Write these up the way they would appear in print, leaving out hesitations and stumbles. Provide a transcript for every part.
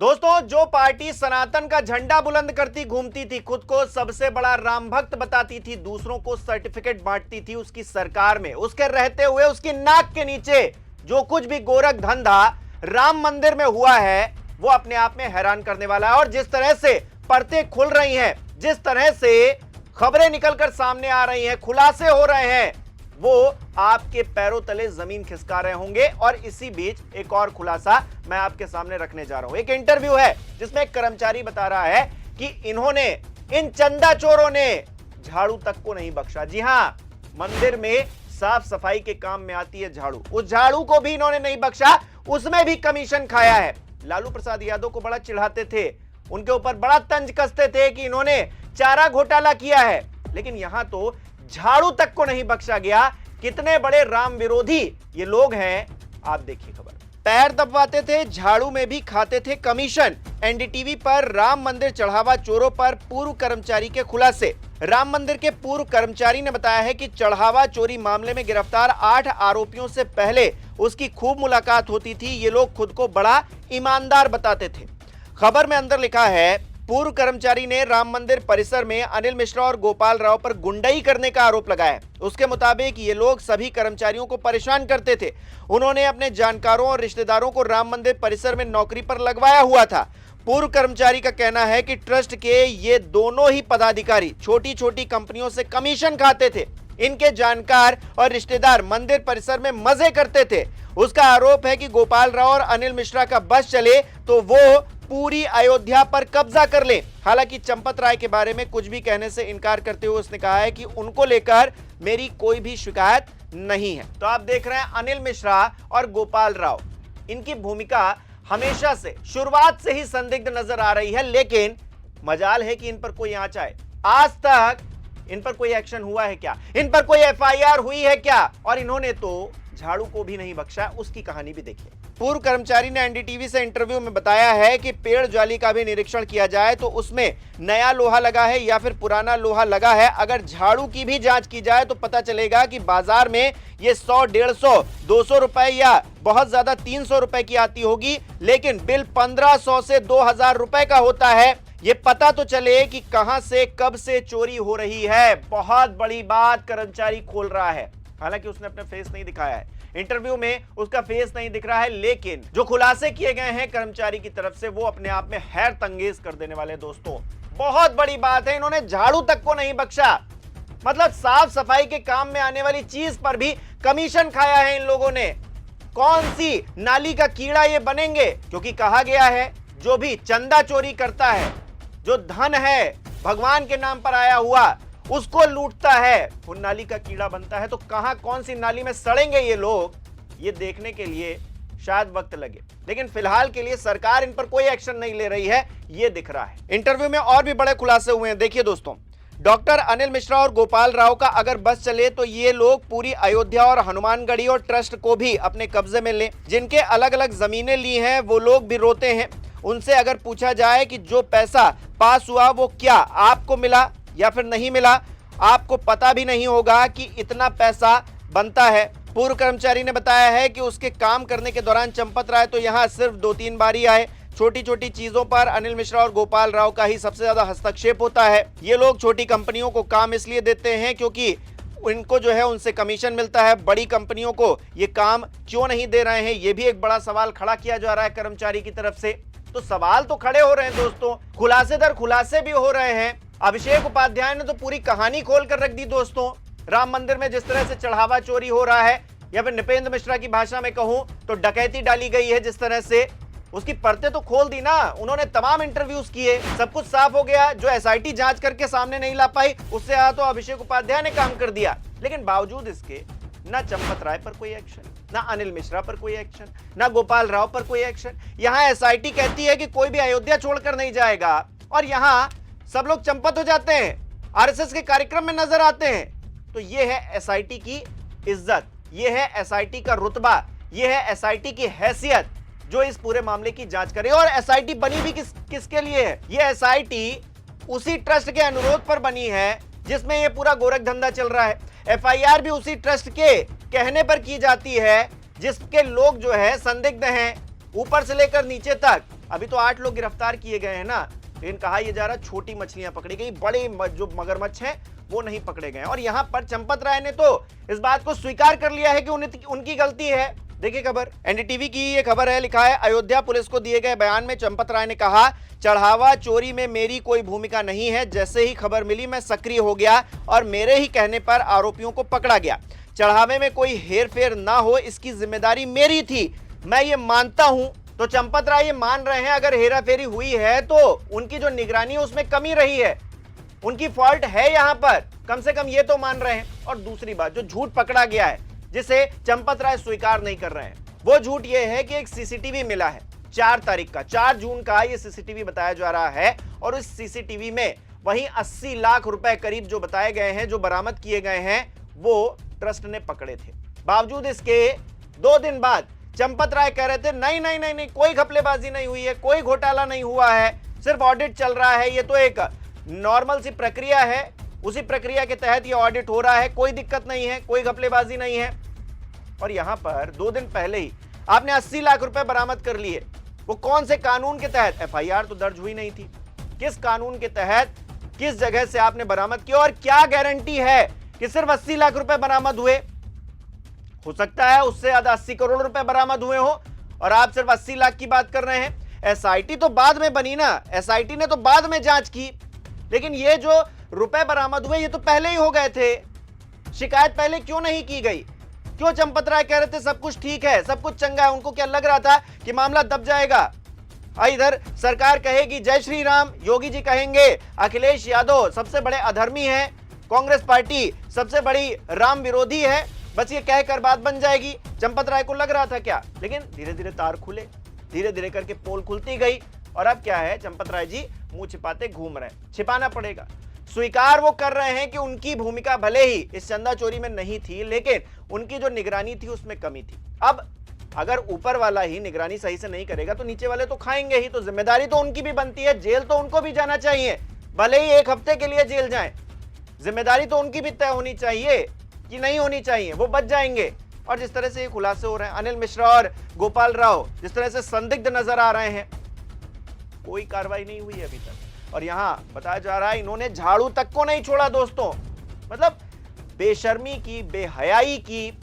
दोस्तों, जो पार्टी सनातन का झंडा बुलंद करती घूमती थी, खुद को सबसे बड़ा राम भक्त बताती थी, दूसरों को सर्टिफिकेट बांटती थी उसकी सरकार में, उसके रहते हुए उसकी नाक के नीचे जो कुछ भी गोरख धंधा राम मंदिर में हुआ है वो अपने आप में हैरान करने वाला है। और जिस तरह से परतें खुल रही हैं, जिस तरह से खबरें निकलकर सामने आ रही हैं, खुलासे हो रहे हैं, वो आपके पैरों तले जमीन खिसका रहे होंगे। और इसी बीच एक और खुलासा मैं आपके सामने रखने जा रहा हूं। एक इंटरव्यू है जिसमें एक कर्मचारी बता रहा है कि इन्होंने, इन चंदा चोरों ने झाड़ू तक को नहीं बख्शा। जी हां, मंदिर में साफ सफाई के काम में आती है झाड़ू, उस झाड़ू को भी इन्होंने नहीं बख्शा, उसमें भी कमीशन खाया है। लालू प्रसाद यादव को बड़ा चिढ़ाते थे, उनके ऊपर बड़ा तंज कसते थे कि इन्होंने चारा घोटाला किया है, लेकिन यहां तो झाड़ू तक को नहीं बख्शा गया। कितने बड़े राम विरोधी ये लोग हैं, आप देखिए खबर। पैर दबवाते थे, झाड़ू में भी खाते थे कमीशन। एनडीटीवी पर राम मंदिर चढ़ावा चोरों पर पूर्व कर्मचारी के खुलासे। राम मंदिर के पूर्व कर्मचारी ने बताया है कि चढ़ावा चोरी मामले में गिरफ्तार 8 आरोपियों से पहले उसकी खूब मुलाकात होती थी। ये लोग खुद को बड़ा ईमानदार बताते थे। खबर में अंदर लिखा है, पूर्व कर्मचारी ने राम मंदिर परिसर में अनिल मिश्रा और गोपाल राव पर गुंडाई करने का आरोप लगाया। उसके मुताबिक ये लोग सभी कर्मचारियों को परेशान करते थे। उन्होंने अपने जानकारों और रिश्तेदारों को राम मंदिर परिसर में नौकरी पर लगवाया हुआ था। पूर्व कर्मचारी का कहना है कि ट्रस्ट के ये दोनों ही पदाधिकारी छोटी छोटी कंपनियों से कमीशन खाते थे। इनके जानकार और रिश्तेदार मंदिर परिसर में मजे करते थे। उसका आरोप है कि गोपाल राव और अनिल मिश्रा का बस चले तो वो पूरी अयोध्या पर कब्जा कर ले। हालांकि चंपत राय के बारे में कुछ भी कहने से इनकार करते हुए उसने कहा है कि उनको लेकर मेरी कोई भी शिकायत नहीं है। तो आप देख रहे हैं अनिल मिश्रा और गोपाल राव, इनकी भूमिका हमेशा से, शुरुआत से ही संदिग्ध नजर आ रही है, लेकिन मजाल है कि इन पर कोई आंच आए। आज तक इन पर कोई एक्शन हुआ है क्या? इन पर कोई एफआईआर हुई है क्या? और इन्होंने तो झाड़ू को भी नहीं बख्शा। उसकी कहानी भी देखिए। पूर्व कर्मचारी ने एनडीटीवी से इंटरव्यू में बताया है कि पेड़ जाली का भी निरीक्षण किया जाए तो उसमें नया लोहा लगा है या फिर पुराना लोहा लगा है। अगर झाड़ू की भी जांच की जाए तो पता चलेगा कि बाजार में ये 100, 150, 200 रुपए या बहुत ज्यादा 300 रुपए की आती होगी, लेकिन बिल 1500 से 2000 रुपए का होता है। ये पता तो चले कि कहां से कब से चोरी हो रही है। बहुत बड़ी बात कर्मचारी खोल रहा है। हालांकि उसने अपना फेस नहीं दिखाया है, इंटरव्यू में उसका फेस नहीं दिख रहा है, लेकिन जो खुलासे किए गए हैं कर्मचारी की तरफ से वो अपने आप में हैरत अंगेज कर देने वाले। दोस्तों, बहुत बड़ी बात है, इन्होंने झाड़ू तक को नहीं बख्शा। मतलब साफ सफाई के काम में आने वाली चीज पर भी कमीशन खाया है इन लोगों ने। कौन सी नाली का कीड़ा ये बनेंगे? क्योंकि कहा गया है जो भी चंदा चोरी करता है, जो धन है भगवान के नाम पर आया हुआ, उसको लूटता है, वो नाली का कीड़ा बनता है। तो कहां, कौन सी नाली में सड़ेंगे ये लोग, ये देखने के लिए शायद वक्त लगे, लेकिन फिलहाल के लिए सरकार इन पर कोई एक्शन नहीं ले रही है, ये दिख रहा है। इंटरव्यू में और भी बड़े खुलासे हुए हैं, देखिए दोस्तों। डॉक्टर अनिल मिश्रा और गोपाल राव का अगर बस चले तो ये लोग पूरी अयोध्या और हनुमानगढ़ी और ट्रस्ट को भी अपने कब्जे में ले। जिनके अलग अलग जमीनें ली हैं वो लोग भी रोते हैं। उनसे अगर पूछा जाए कि जो पैसा पास हुआ वो क्या आपको मिला या फिर नहीं मिला, आपको पता भी नहीं होगा कि इतना पैसा बनता है। पूर्व कर्मचारी ने बताया है कि उसके काम करने के दौरान चंपत राय तो यहाँ सिर्फ 2-3 बार ही आए। छोटी छोटी चीजों पर अनिल मिश्रा और गोपाल राव का ही सबसे ज्यादा हस्तक्षेप होता है। ये लोग छोटी कंपनियों को काम इसलिए देते हैं क्योंकि इनको जो है उनसे कमीशन मिलता है। बड़ी कंपनियों को ये काम क्यों नहीं दे रहे हैं, ये भी एक बड़ा सवाल खड़ा किया जा रहा है कर्मचारी की तरफ से। तो सवाल तो खड़े हो रहे हैं दोस्तों, खुलासे दर खुलासे भी हो रहे हैं। अभिषेक उपाध्याय ने तो पूरी कहानी खोल कर रख दी दोस्तों। राम मंदिर में जिस तरह से चढ़ावा चोरी हो रहा है, या फिर नृपेंद्र मिश्रा की भाषा में कहूं तो डकैती डाली गई है, जिस तरह से उसकी परतें तो खोल दी ना। उन्होंने तमाम इंटरव्यूज किए, सब कुछ साफ हो गया। जो एसआईटी जांच करके सामने नहीं ला पाई, उससे ज्यादा तो अभिषेक उपाध्याय ने काम कर दिया। लेकिन बावजूद इसके ना चंपत राय पर कोई एक्शन, ना अनिल मिश्रा पर कोई एक्शन, ना गोपाल राव पर कोई एक्शन। यहां एसआईटी कहती है कि कोई भी अयोध्या छोड़कर नहीं जाएगा, और यहां सब लोग चंपत हो जाते हैं, आरएसएस के कार्यक्रम में नजर आते हैं। तो ये है एसआईटी की इज्जत, ये है एसआईटी का रुतबा, ये है एसआईटी की हैसियत जो इस पूरे मामले की जांच करे। और एसआईटी बनी भी किसके लिए है? ये एसआईटी उसी ट्रस्ट के अनुरोध पर बनी है जिसमें ये पूरा गोरख धंधा चल रहा है। एफआईआर भी उसी ट्रस्ट के कहने पर की जाती है जिसके लोग जो है संदिग्ध हैं, ऊपर से लेकर नीचे तक अभी तो 8 लोग गिरफ्तार किए गए हैं ना, लेकिन कहा यह जा रहा छोटी मछलियां पकड़ी गई, बड़े जो मगरमच्छ हैं वो नहीं पकड़े गए। और यहां पर चंपत राय ने तो इस बात को स्वीकार कर लिया है कि उनकी गलती है। देखिए खबर, एनडीटीवी की ये खबर है, लिखा है अयोध्या पुलिस को दिए गए बयान में चंपत राय ने कहा, चढ़ावा चोरी में मेरी कोई भूमिका नहीं है। जैसे ही खबर मिली मैं सक्रिय हो गया और मेरे ही कहने पर आरोपियों को पकड़ा गया। चढ़ावे में कोई हेरफेर ना हो इसकी जिम्मेदारी मेरी थी, मैं ये मानता हूं। तो चंपत राय ये मान रहे हैं अगर हेराफेरी हुई है तो उनकी जो निगरानी है उसमें कमी रही है, उनकी फॉल्ट है यहां पर, कम से कम ये तो मान रहे हैं। और दूसरी बात, जो झूठ पकड़ा गया है जिसे चंपत राय स्वीकार नहीं कर रहे हैं, वो झूठ ये है कि एक सीसीटीवी मिला है 4 तारीख का, 4 जून का ये सीसीटीवी बताया जा रहा है। और इस सीसीटीवी में वहीं 80 लाख रुपए करीब जो बताए गए हैं, जो बरामद किए गए हैं, वो ट्रस्ट ने पकड़े थे। बावजूद इसके 2 दिन बाद चंपत राय कह रहे थे नहीं नहीं नहीं नहीं, कोई घपलेबाजी नहीं हुई है, कोई घोटाला नहीं हुआ है, सिर्फ ऑडिट चल रहा है, ये तो एक नॉर्मल सी प्रक्रिया है, उसी प्रक्रिया के तहत ये ऑडिट हो रहा है, कोई दिक्कत नहीं है, कोई घपलेबाजी नहीं है। और यहां पर 2 दिन पहले ही आपने 80 लाख रुपए बरामद कर लिए। वो कौन से कानून के तहत? एफआईआर तो दर्ज हुई नहीं थी, किस कानून के तहत, किस जगह से आपने बरामद किया? और क्या गारंटी है कि सिर्फ 80 लाख रुपए बरामद हुए? हो सकता है उससे ज्यादा 80 करोड़ रुपए बरामद हुए हो और आप सिर्फ 80 लाख की बात कर रहे हैं। एसआईटी तो बाद में बनी ना, एसआईटी ने तो बाद में जांच की, लेकिन ये जो रुपए बरामद हुए ये तो पहले ही हो गए थे। शिकायत पहले क्यों नहीं की गई? क्यों चंपत राय कह रहे थे सब कुछ ठीक है, सब कुछ चंगा है? उनको क्या लग रहा था कि मामला दब जाएगा? इधर सरकार कहेगी जय श्री राम, योगी जी कहेंगे अखिलेश यादव सबसे बड़े अधर्मी हैं, कांग्रेस पार्टी सबसे बड़ी राम विरोधी है, बस ये कहकर बात बन जाएगी। चंपत राय को लग रहा था क्या? लेकिन धीरे धीरे तार खुले, धीरे धीरे करके पोल खुलती गई और अब क्या है, चंपत राय जी मुंह छिपाते घूम रहे हैं। छिपाना पड़ेगा, स्वीकार वो कर रहे हैं कि उनकी भूमिका भले ही इस चंदा चोरी में नहीं थी, लेकिन उनकी जो निगरानी थी उसमें कमी थी। अब अगर ऊपर वाला ही निगरानी सही से नहीं करेगा तो नीचे वाले तो खाएंगे ही, तो जिम्मेदारी तो उनकी भी बनती है, जेल तो उनको भी जाना चाहिए, भले ही 1 हफ्ते के लिए जेल जाएं, जिम्मेदारी तो उनकी भी तय होनी चाहिए कि नहीं होनी चाहिए, वो बच जाएंगे। और जिस तरह से ये खुलासे हो रहे हैं, अनिल मिश्रा और गोपाल राव जिस तरह से संदिग्ध नजर आ रहे हैं, कोई कार्रवाई नहीं हुई है अभी तक। और यहां बताया जा रहा है इन्होंने झाड़ू तक को नहीं छोड़ा दोस्तों। मतलब बेशर्मी की, बेहयाई की,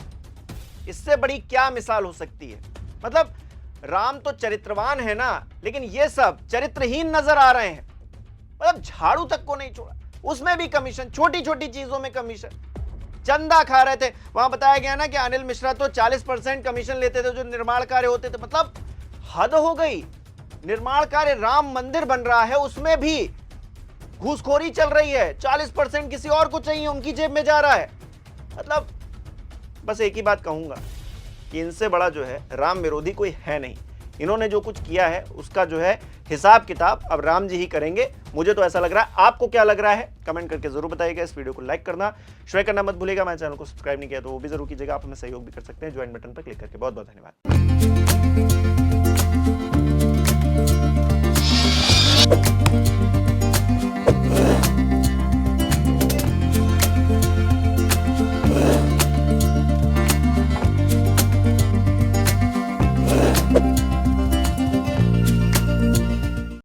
इससे बड़ी क्या मिसाल हो सकती है? मतलब राम तो चरित्रवान है ना, लेकिन ये सब चरित्रहीन नजर आ रहे हैं। मतलब झाड़ू तक को नहीं छोड़ा, उसमें भी कमीशन, छोटी छोटी चीजों में कमीशन, चंदा खा रहे थे। वहां बताया गया ना कि अनिल मिश्रा तो 40% कमीशन लेते थे जो निर्माण कार्य होते थे। मतलब हद हो गई, निर्माण कार्य राम मंदिर बन रहा है उसमें भी घूसखोरी चल रही है, 40% किसी और को चाहिए, उनकी जेब में जा रहा है। मतलब बस एक ही बात कहूंगा कि इनसे बड़ा जो है राम विरोधी कोई है नहीं। इन्होंने जो कुछ किया है उसका जो है हिसाब किताब अब राम जी ही करेंगे, मुझे तो ऐसा लग रहा है। आपको क्या लग रहा है कमेंट करके जरूर बताइएगा। इस वीडियो को लाइक करना, शेयर करना मत भूलिएगा। मेरे चैनल को सब्सक्राइब नहीं किया तो वो भी जरूर कीजिएगा। आप हमें सहयोग भी कर सकते हैं ज्वाइन बटन पर क्लिक करके। बहुत बहुत धन्यवाद।